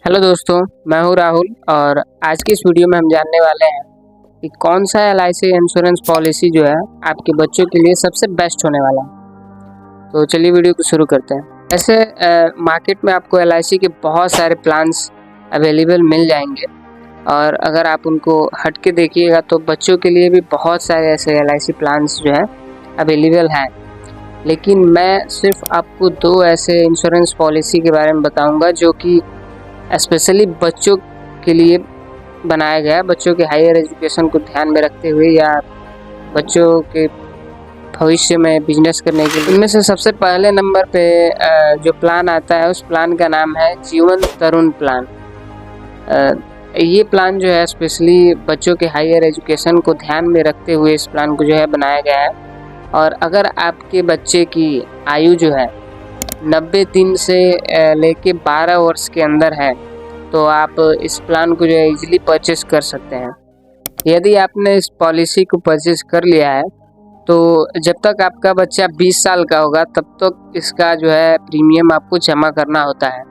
Hello दोस्तों, मैं हूं राहुल और आज की इस वीडियो में हम जानने वाले हैं कि कौन सा एलआईसी इंश्योरेंस पॉलिसी जो है आपके बच्चों के लिए सबसे बेस्ट होने वाला है। तो चलिए वीडियो को शुरू करते हैं। ऐसे मार्केट में आपको एलआईसी के बहुत सारे प्लान्स अवेलेबल मिल जाएंगे और अगर आप उनको हट के देखिएगा तो बच्चों के लिए भी बहुत सारे ऐसे एलआईसी प्लान्स जो है अवेलेबल हैं। लेकिन मैं सिर्फ आपको दो ऐसे इंश्योरेंस पॉलिसी के बारे में बताऊंगा जो कि स्पेशली बच्चों के लिए बनाया गया है, बच्चों के हायर एजुकेशन को ध्यान में रखते हुए या बच्चों के भविष्य में बिजनेस करने के लिए। इनमें से सबसे पहले नंबर पे जो प्लान आता है उस प्लान का नाम है जीवन तरुण प्लान। ये प्लान जो है स्पेशली बच्चों के हायर एजुकेशन को ध्यान में रखते हुए इस प्लान को जो है बनाया गया है। और अगर आपके बच्चे की आयु जो है 90 दिन से लेके 12 वर्ष के अंदर है तो आप इस प्लान को जो है इजीली परचेस कर सकते हैं। यदि आपने इस पॉलिसी को परचेस कर लिया है तो जब तक आपका बच्चा 20 साल का होगा तब तक इसका जो है प्रीमियम आपको जमा करना होता है।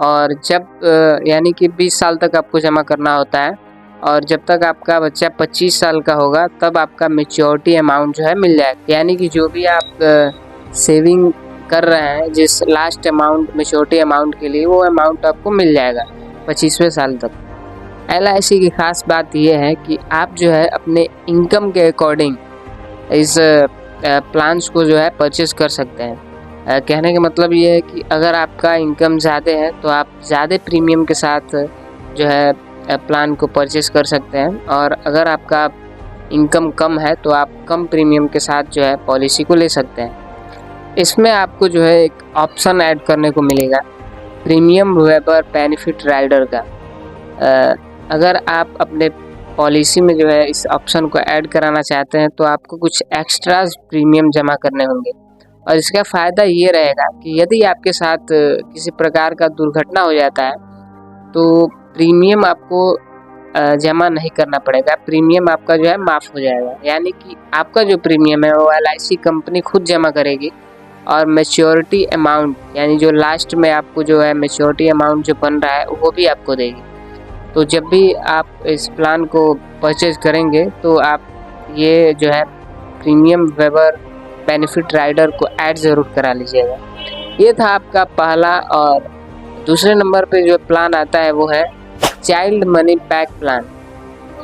और जब यानी कि 20 साल तक आपको जमा करना होता है और जब तक आपका बच्चा 25 साल का होगा तब आपका मैच्योरिटी अमाउंट जो है मिल जाएगा। यानी कि जो भी आप सेविंग कर रहे हैं जिस लास्ट अमाउंट मैच्योरिटी अमाउंट के लिए वो अमाउंट आपको मिल जाएगा 25वें साल तक। एलआईसी की खास बात यह है कि आप जो है अपने इनकम के अकॉर्डिंग इस प्लान्स को जो है परचेस कर सकते हैं। कहने का मतलब ये है कि अगर आपका इनकम ज़्यादा है तो आप ज़्यादा प्रीमियम के साथ जो है प्लान को परचेस कर सकते हैं और अगर आपका इनकम कम है तो आप कम प्रीमियम के साथ जो है पॉलिसी को ले सकते हैं। इसमें आपको जो है एक ऑप्शन ऐड करने को मिलेगा प्रीमियम वेबर बेनिफिट राइडर का। अगर आप अपने पॉलिसी में जो है इस ऑप्शन को ऐड कराना चाहते हैं तो आपको कुछ एक्स्ट्राज प्रीमियम जमा करने होंगे और इसका फ़ायदा ये रहेगा कि यदि आपके साथ किसी प्रकार का दुर्घटना हो जाता है तो प्रीमियम आपको जमा नहीं करना पड़ेगा, प्रीमियम आपका जो है माफ़ हो जाएगा। यानी कि आपका जो प्रीमियम है वो एलआईसी कंपनी खुद जमा करेगी और मैच्योरिटी अमाउंट यानी जो लास्ट में आपको जो है मैच्योरिटी अमाउंट जो बन रहा है वो भी आपको देगी। तो जब भी आप इस प्लान को परचेज करेंगे तो आप ये जो है प्रीमियम वेबर बेनिफिट राइडर को ऐड ज़रूर करा लीजिएगा। ये था आपका पहला। और दूसरे नंबर पे जो प्लान आता है वो है चाइल्ड मनी पैक प्लान।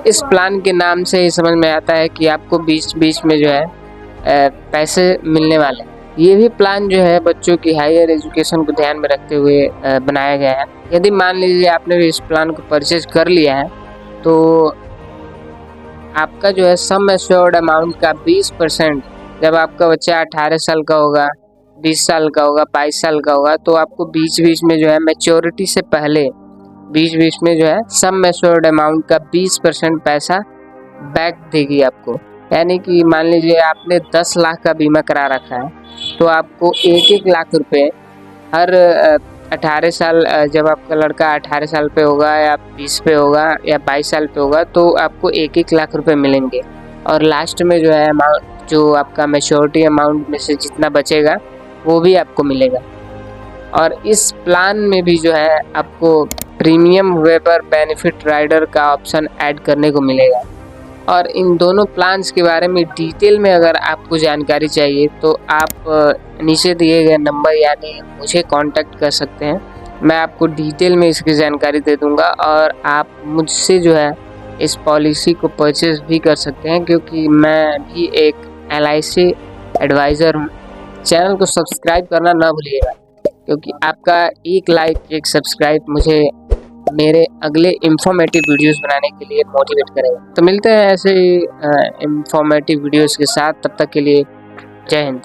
इस प्लान के नाम से ही समझ में आता है कि आपको बीच बीच में जो है पैसे मिलने वाले हैं। ये भी प्लान जो है बच्चों की हायर एजुकेशन को ध्यान में रखते हुए बनाया गया है। यदि मान लीजिए आपने भी इस प्लान को परचेज कर लिया है तो आपका जो है सम एश्योर्ड अमाउंट का 20% जब आपका बच्चा 18 साल का होगा, 20 साल का होगा, 22 साल का होगा तो आपको बीच बीच में जो है मैच्योरिटी से पहले बीच बीच में जो है सम एश्योर्ड अमाउंट का 20% पैसा बैक देगी आपको। यानी कि मान लीजिए आपने 10 लाख का बीमा करा रखा है तो आपको 1-1 लाख रुपए हर 18 साल जब आपका लड़का 18 साल पे होगा या 20 पे होगा या 22 साल पे होगा तो आपको 1-1 लाख रुपए मिलेंगे और लास्ट में जो है अमाउंट जो आपका मैच्योरिटी अमाउंट में से जितना बचेगा वो भी आपको मिलेगा। और इस प्लान में भी जो है आपको प्रीमियम वेबर बेनिफिट राइडर का ऑप्शन ऐड करने को मिलेगा। और इन दोनों प्लान्स के बारे में डिटेल में अगर आपको जानकारी चाहिए तो आप नीचे दिए गए नंबर यानी मुझे कांटेक्ट कर सकते हैं। मैं आपको डिटेल में इसकी जानकारी दे दूंगा और आप मुझसे जो है इस पॉलिसी को परचेज भी कर सकते हैं क्योंकि मैं भी एक एलआईसी एडवाइज़र हूँ। चैनल को सब्सक्राइब करना ना भूलिएगा क्योंकि आपका एक लाइक एक सब्सक्राइब मुझे मेरे अगले इंफॉर्मेटिव वीडियोस बनाने के लिए मोटिवेट करेगा। तो मिलते हैं ऐसे ही इंफॉर्मेटिव वीडियोस के साथ, तब तक के लिए जय हिंद।